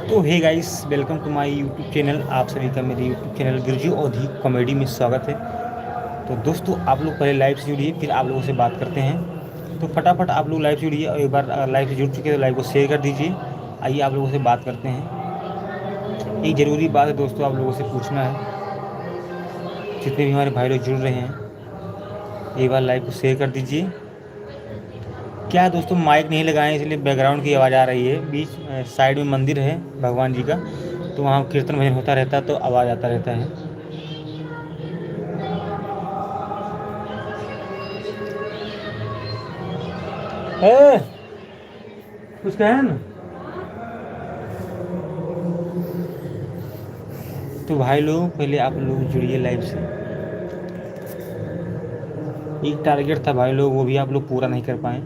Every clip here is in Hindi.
तो hey guys, welcome to my YouTube channel. आप सभी का मेरे YouTube channel Girju Odhi comedy में स्वागत है। तो दोस्तों, आप लोग पहले लाइव से जुड़िए, फिर आप लोगों से बात करते हैं। तो फटाफट आप लोग लाइव से जुड़िए, और एक बार अगर लाइव से जुड़ चुके हैं तो लाइव को शेयर कर दीजिए। आइए आप लोगों से बात करते हैं। एक ज़रूरी बात है दोस्तों, आप लोगों से पूछना है, जितने भी हमारे भाई लोग जुड़ रहे हैं, एक बार लाइव को शेयर कर दीजिए। क्या है दोस्तों, माइक नहीं लगाए इसलिए बैकग्राउंड की आवाज़ आ रही है। बीच साइड में मंदिर है भगवान जी का, तो वहाँ कीर्तन भजन होता रहता है, तो आवाज़ आता रहता है। ए, कुछ कहे ना। तो भाई लोग, पहले आप लोग जुड़िए लाइव से। एक टारगेट था भाई लोग, वो भी आप लोग पूरा नहीं कर पाए।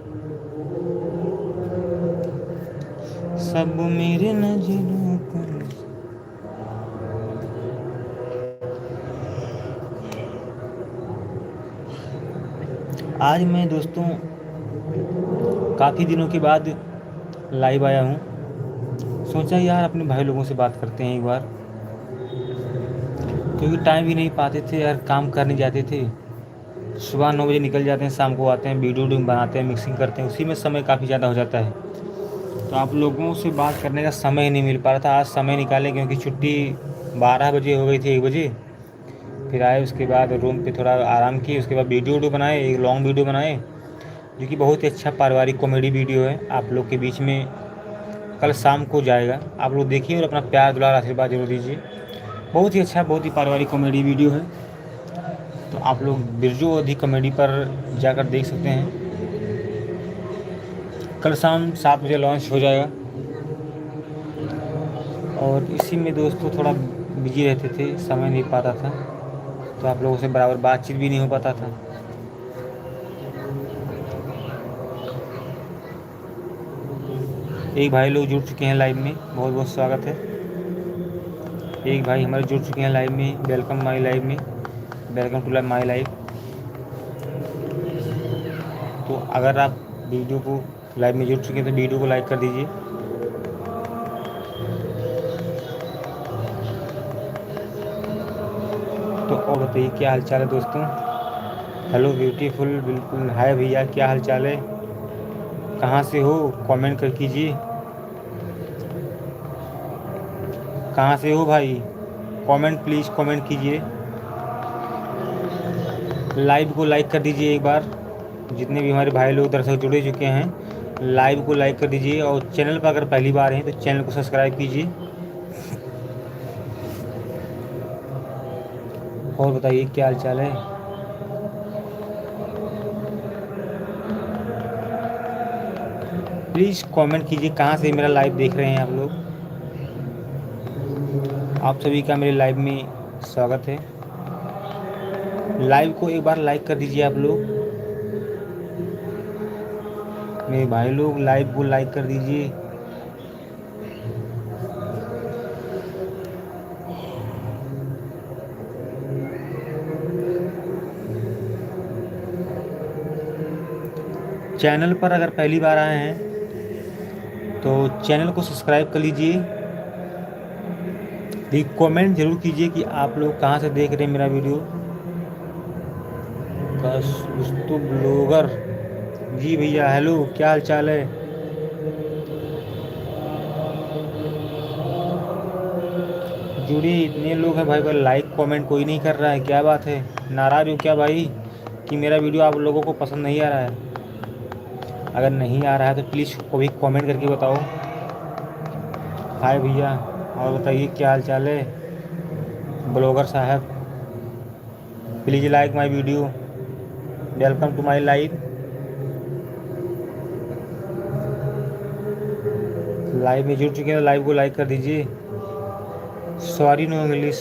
सब मेरे नजरों पर। आज मैं दोस्तों काफ़ी दिनों के बाद लाइव आया हूँ। सोचा यार अपने भाई लोगों से बात करते हैं एक बार, क्योंकि टाइम भी नहीं पाते थे यार, काम करने जाते थे। सुबह 9 बजे निकल जाते हैं, शाम को आते हैं, वीडियो वीडियो बनाते हैं, मिक्सिंग करते हैं, उसी में समय काफ़ी ज़्यादा हो जाता है। तो आप लोगों से बात करने का समय ही नहीं मिल पा रहा था। आज समय निकाले, क्योंकि छुट्टी 12 बजे हो गई थी, 1 बजे। फिर आए, उसके बाद रूम पे थोड़ा आराम किए, उसके बाद वीडियो वीडियो बनाए, एक लॉन्ग वीडियो बनाए, जो कि बहुत ही अच्छा पारिवारिक कॉमेडी वीडियो है, आप लोग के बीच में कल शाम को जाएगा। आप लोग देखिए और अपना प्यार दुलार आशीर्वाद जरूर दीजिए। बहुत ही अच्छा, बहुत ही पारिवारिक कॉमेडी वीडियो है। तो आप लोग बिरजू ओधी कॉमेडी पर जाकर देख सकते हैं। कल शाम 7 बजे लॉन्च हो जाएगा। और इसी में दोस्तों थोड़ा बिजी रहते थे, समय नहीं पाता था, तो आप लोगों से बराबर बातचीत भी नहीं हो पाता था। एक भाई लोग जुड़ चुके हैं लाइव में, बहुत बहुत स्वागत है। एक भाई हमारे जुड़ चुके हैं लाइव में, वेलकम माई लाइव में, वेलकम टू माई लाइव। तो अगर आप वीडियो को लाइव में जुड़ चुके हैं तो वीडियो को लाइक कर दीजिए। तो और बताइए, क्या हाल चाल है दोस्तों। हेलो ब्यूटीफुल, बिल्कुल हाय भैया, क्या हाल चाल है, कहाँ से हो, कमेंट कर कीजिए। कहाँ से हो भाई, कमेंट प्लीज़ कमेंट कीजिए। लाइव को लाइक कर दीजिए एक बार। जितने भी हमारे भाई लोग दर्शक जुड़े चुके हैं, लाइव को लाइक कर दीजिए। और चैनल पर अगर पहली बार हैं तो चैनल को सब्सक्राइब कीजिए। और बताइए, क्या हाल चाल है। प्लीज़ कमेंट कीजिए, कहाँ से मेरा लाइव देख रहे हैं आप लोग। आप सभी का मेरे लाइव में स्वागत है। लाइव को एक बार लाइक कर दीजिए आप लोग। मेरे भाई लोग लाइव को लाइक कर दीजिए। चैनल पर अगर पहली बार आए हैं तो चैनल को सब्सक्राइब कर लीजिए। एक कमेंट जरूर कीजिए कि आप लोग कहाँ से देख रहे हैं मेरा वीडियो। कस्तु ब्लॉगर जी भैया, हेलो, क्या हाल चाल है। जुड़े इतने लोग हैं भाई, पर लाइक कमेंट कोई नहीं कर रहा है, क्या बात है। नाराज हो क्या भाई कि मेरा वीडियो आप लोगों को पसंद नहीं आ रहा है। अगर नहीं आ रहा है तो प्लीज़ कभी कमेंट करके बताओ। हाय भैया, और बताइए क्या हाल चाल है ब्लॉगर साहब। Please like my video, welcome to my live. Live में जुड़ चुके हैं तो लाइव को लाइक कर दीजिए। सॉरी नो इंग्लिश,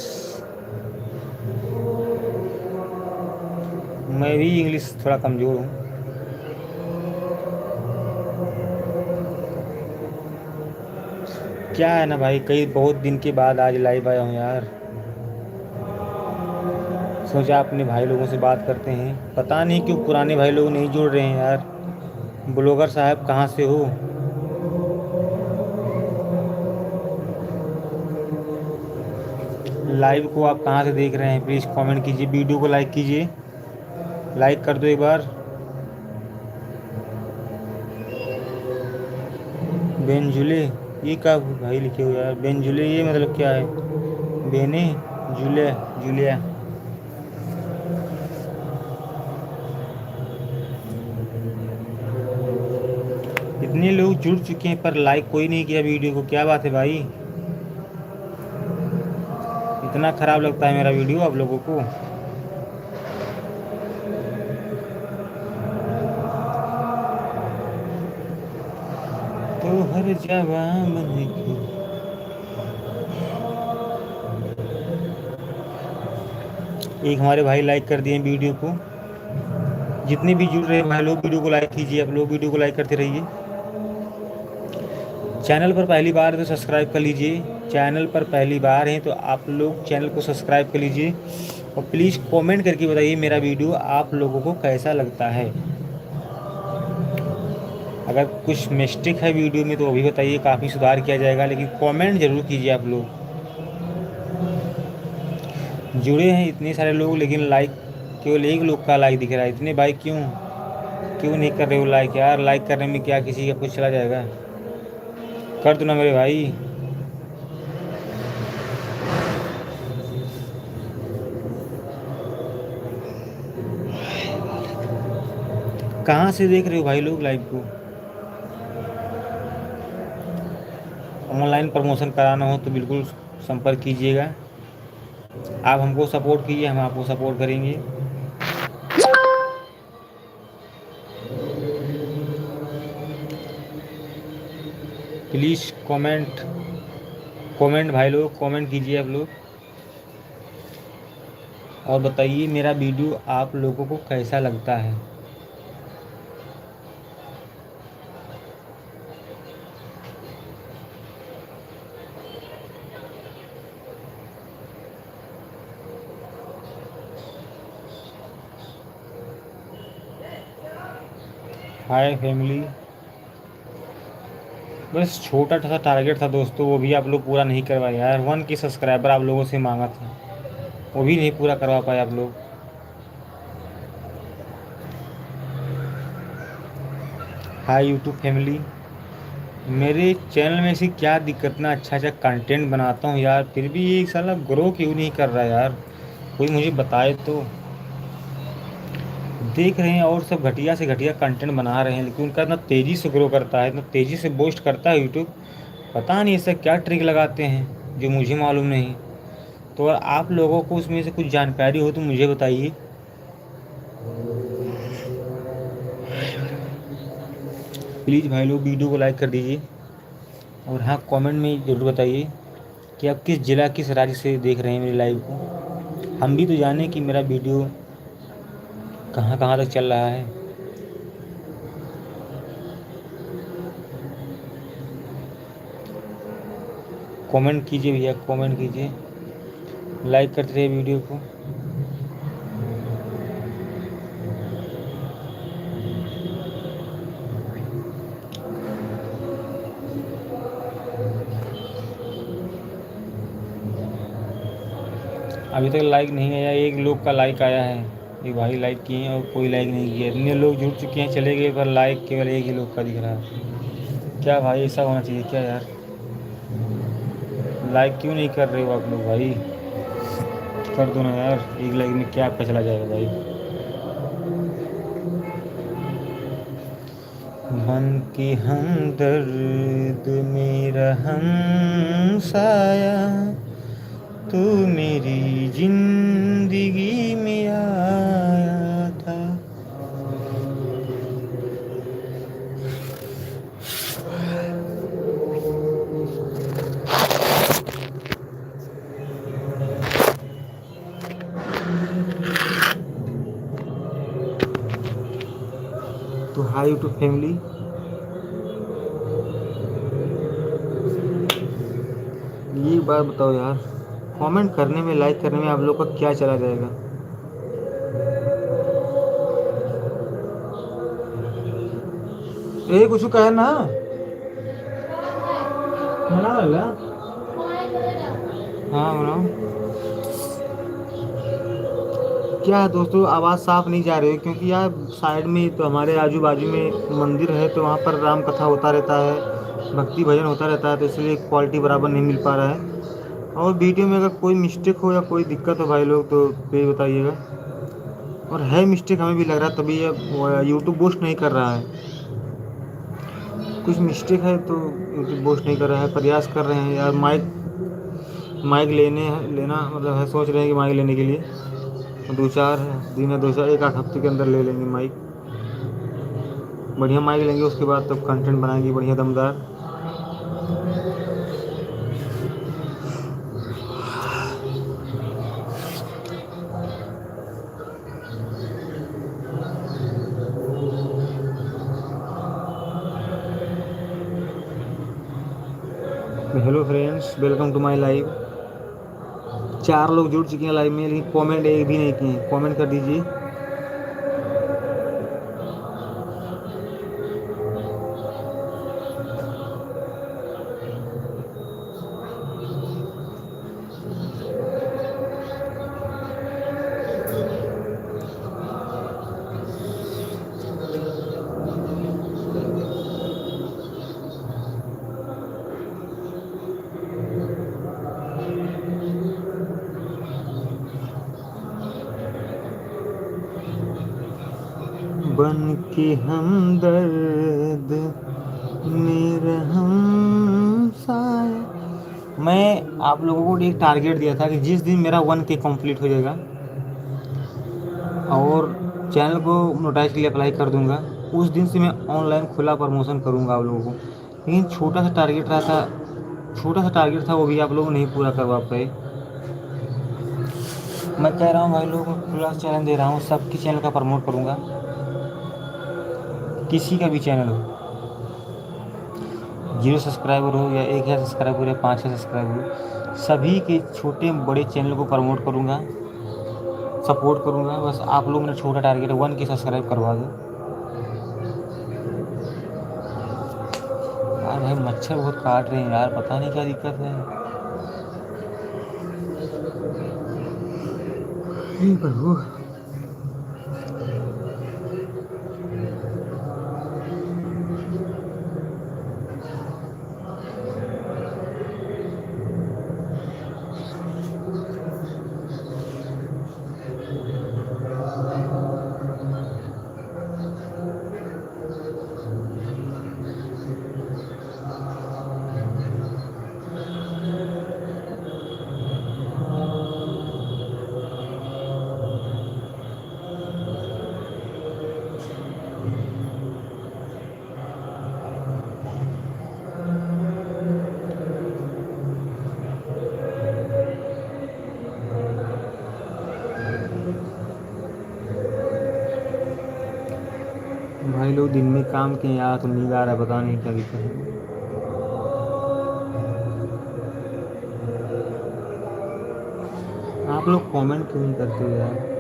मैं भी इंग्लिश थोड़ा कमज़ोर हूँ। क्या है ना भाई, कई बहुत दिन के बाद आज लाइव आया हूँ यार। सोचा अपने भाई लोगों से बात करते हैं। पता नहीं क्यों पुराने भाई लोग नहीं जुड़ रहे हैं यार। ब्लॉगर साहब कहाँ से हो। लाइव को आप कहाँ से देख रहे हैं प्लीज़ कमेंट कीजिए, वीडियो को लाइक कीजिए, लाइक कर दो एक बार। बेंजुले ये क्या भाई लिखे हुए यार, बेंजुले ये मतलब क्या है? बेने जुले जूलिया। इतने लोग जुड़ चुके हैं पर लाइक कोई नहीं किया वीडियो को, क्या बात है भाई? इतना ख़राब लगता है मेरा वीडियो आप लोगों को? तो हर जगह मन की एक हमारे भाई लाइक कर दिए वीडियो को। जितने भी जुड़ रहे हैं भाई लोग वीडियो को लाइक कीजिए, आप लोग वीडियो को लाइक करते रहिए। चैनल पर पहली बार तो सब्सक्राइब कर लीजिए, चैनल पर पहली बार हैं तो आप लोग चैनल को सब्सक्राइब कर लीजिए और प्लीज़ कमेंट करके बताइए मेरा वीडियो आप लोगों को कैसा लगता है। अगर कुछ मिस्टेक है वीडियो में तो वो भी बताइए, काफ़ी सुधार किया जाएगा, लेकिन कमेंट ज़रूर कीजिए आप लोग। जुड़े हैं इतने सारे लोग लेकिन लाइक केवल एक लोग का लाइक दिख रहा है, इतने भाई क्यों क्यों नहीं कर रहे हो लाइक यार? लाइक करने में क्या किसी का कुछ चला जाएगा? कर दो ना मेरे भाई। कहाँ से देख रहे हो भाई लोग लाइव को? ऑनलाइन प्रमोशन कराना हो तो बिल्कुल संपर्क कीजिएगा। आप हमको सपोर्ट कीजिए, हम आपको सपोर्ट करेंगे। प्लीज़ कमेंट कमेंट भाई लोग कमेंट कीजिए आप लोग और बताइए मेरा वीडियो आप लोगों को कैसा लगता है। हाय फैमिली। बस छोटा सा टारगेट था दोस्तों, वो भी आप लोग पूरा नहीं करवाए यार। 1 के सब्सक्राइबर आप लोगों से मांगा था, वो भी नहीं पूरा करवा पाए आप लोग। Hi YouTube family. मेरे चैनल में से क्या दिक्कत ना, अच्छा अच्छा कंटेंट बनाता हूँ यार, फिर भी ये साला ग्रो क्यों नहीं कर रहा यार? कोई मुझे बताए तो। देख रहे हैं और सब घटिया से घटिया कंटेंट बना रहे हैं लेकिन उनका इतना तेज़ी से ग्रो करता है, इतना तेज़ी से बूस्ट करता है यूट्यूब। पता नहीं ऐसा क्या ट्रिक लगाते हैं जो मुझे मालूम नहीं। तो अगर आप लोगों को उसमें से कुछ जानकारी हो तो मुझे बताइए। प्लीज़ भाई लोग वीडियो को लाइक कर दीजिए और हाँ कमेंट में ज़रूर बताइए कि आप किस ज़िला किस राज्य से देख रहे हैं मेरी लाइव को। हम भी तो जानें कि मेरा वीडियो कहाँ कहाँ तक चल रहा है। कमेंट कीजिए भैया, कमेंट कीजिए, लाइक करते रहिए वीडियो को। अभी तक लाइक नहीं आया, एक लोग का लाइक आया है, एक भाई लाइक किए हैं और कोई लाइक नहीं किया। इतने लोग जुड़ चुके हैं चले गए पर लाइक केवल एक ही लोग का दिख रहा है। क्या भाई ऐसा होना चाहिए क्या यार? लाइक क्यों नहीं कर रहे हो आप लोग भाई? कर दो ना यार, एक लाइक में क्या आपका चला जाएगा भाई? मन की हमदर्द मेरा हमसाया, तू मेरी जिंदगी में आया था। तो हाय यूट्यूब फैमिली, ये बात बताओ यार, कमेंट करने में लाइक करने में आप लोग का क्या चला जाएगा? ए कुछ कहे ना मना लगा। हाँ बनाओ। क्या है दोस्तों, आवाज़ साफ नहीं जा रही है क्योंकि यार साइड में तो हमारे आजू बाजू में मंदिर है, तो वहाँ पर राम कथा होता रहता है, भक्ति भजन होता रहता है, तो इसलिए क्वालिटी बराबर नहीं मिल पा रहा है। और वीडियो में अगर कोई मिस्टेक हो या कोई दिक्कत हो भाई लोग, तो प्लीज़ बताइएगा। और है मिस्टेक हमें भी लग रहा है, तभी ये यूट्यूब बूस्ट नहीं कर रहा है। कुछ मिस्टेक है तो यूट्यूब बूस्ट नहीं कर रहा है। प्रयास कर रहे हैं यार, माइक माइक लेना मतलब है, सोच रहे हैं कि माइक लेने के लिए दो चार दिन या दो चार एक आध हफ्ते के अंदर ले लेंगे माइक। बढ़िया माइक लेंगे, उसके बाद तब कंटेंट बनाएंगे बढ़िया दमदार। Hello friends, welcome to my live. 4 लोग जुड़ चुके हैं लाइव में, लेकिन कमेंट एक भी नहीं किए। कमेंट कर दीजिए। बन के हमदर्द मेरा हम साया। मैं आप लोगों को एक टारगेट दिया था कि जिस दिन मेरा 1K कंप्लीट हो जाएगा और चैनल को मोनेटाइज के लिए अप्लाई कर दूंगा, उस दिन से मैं ऑनलाइन खुला प्रमोशन करूंगा आप लोगों को। लेकिन छोटा सा टारगेट था, वो भी आप लोग नहीं पूरा करवा पाए। मैं कह रहा हूँ भाई लोगों को खुला चैलेंज दे रहा हूँ, सबके चैनल का प्रमोट करूंगा, किसी का भी चैनल हो, 0 सब्सक्राइबर हो या 1,000 सब्सक्राइबर या 5,000 सब्सक्राइबर हो, सभी के छोटे बड़े चैनल को प्रमोट करूंगा, सपोर्ट करूंगा। बस आप लोग मेरा छोटा टारगेट है, 1K सब्सक्राइब करवा दो यार। भाई मच्छर बहुत काट रहे हैं यार, पता नहीं क्या दिक्कत है। हे प्रभु। भाई लोग दिन में काम किए यार, तो नींद आ रहा है, पता नहीं क्या दिक्कत है। आप लोग कमेंट क्यों नहीं करते हो यार।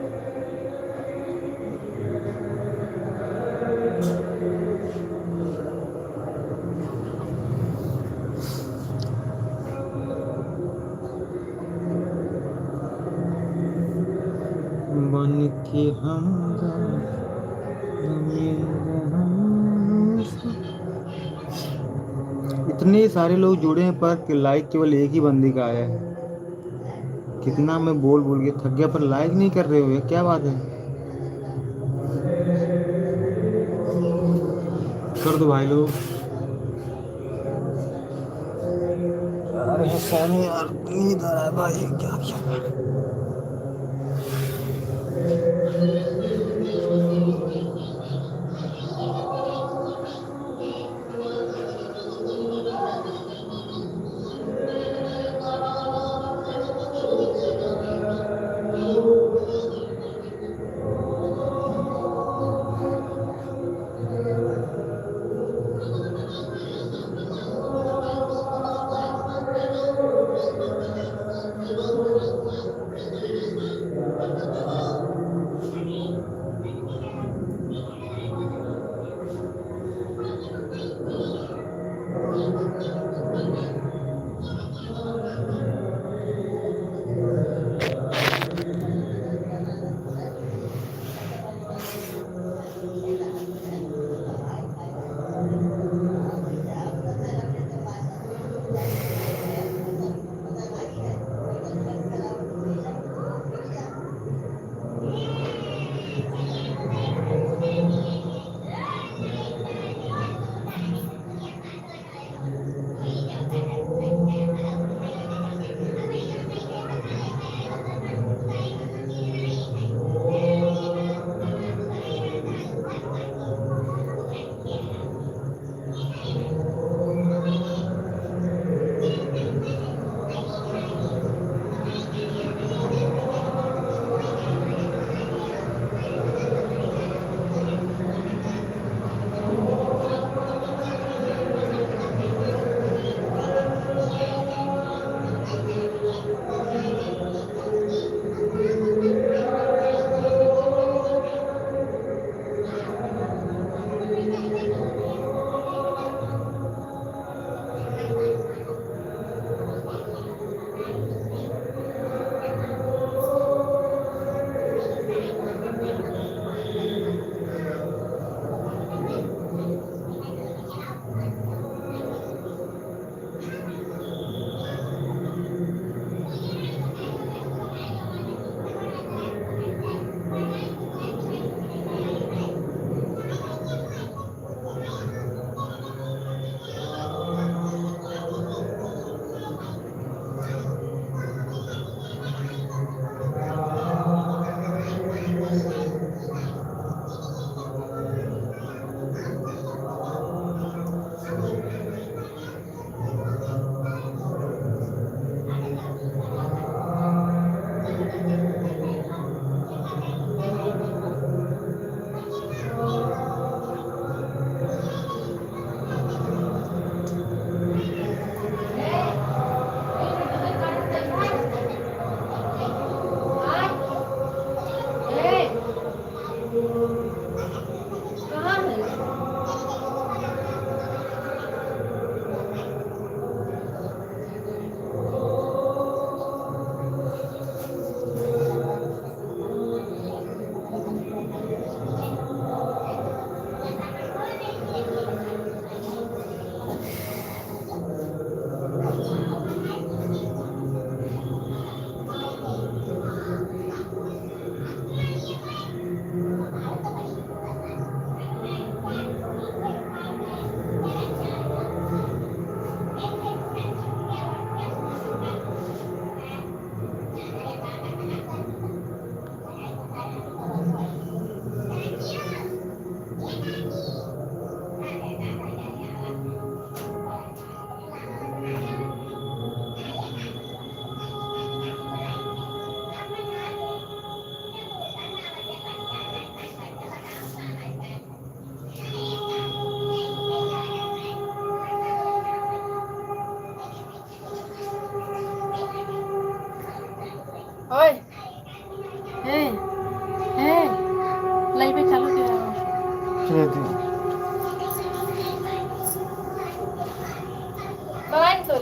बन के हम इतने सारे लोग जुड़े हैं पर लाइक केवल एक ही बंदे का आया है। कितना मैं बोल बोल के थक गया, पर लाइक नहीं कर रहे हो, ये क्या बात है। कर दो भाई लोग। अरे सैनी यार, नींद आ रहा है भाई, क्या किया।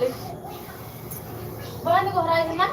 बोले बड़ा नहीं घोड़ा है ना।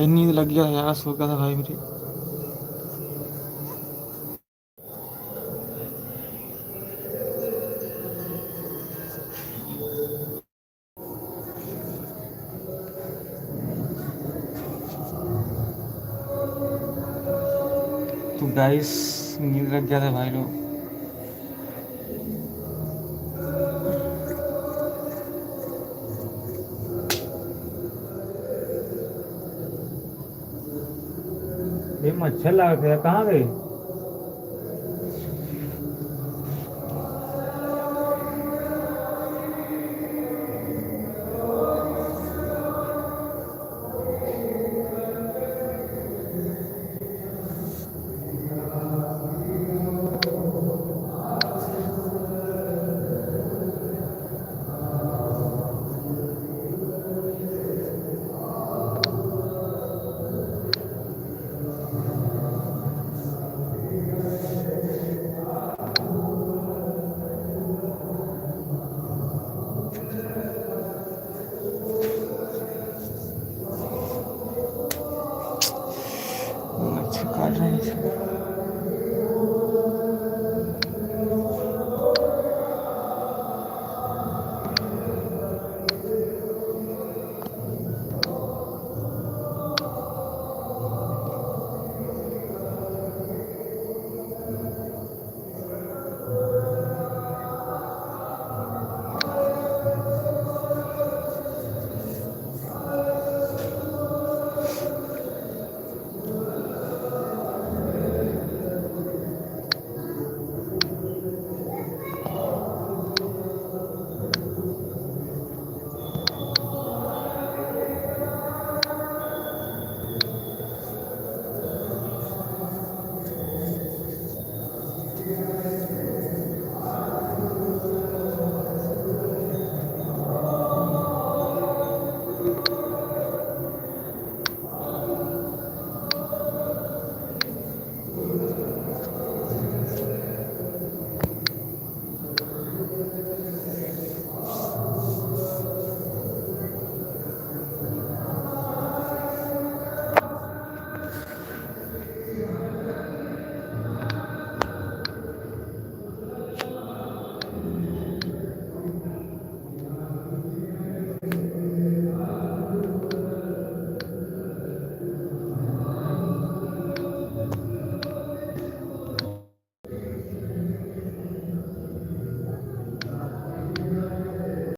भाई नींद लग गया यार, सो गया था भाई मेरी। तो गाइस नींद लग गया था भाई लोग। ये मच्छर लगा था, कहाँ गए? मच्छर काट रहे हैं।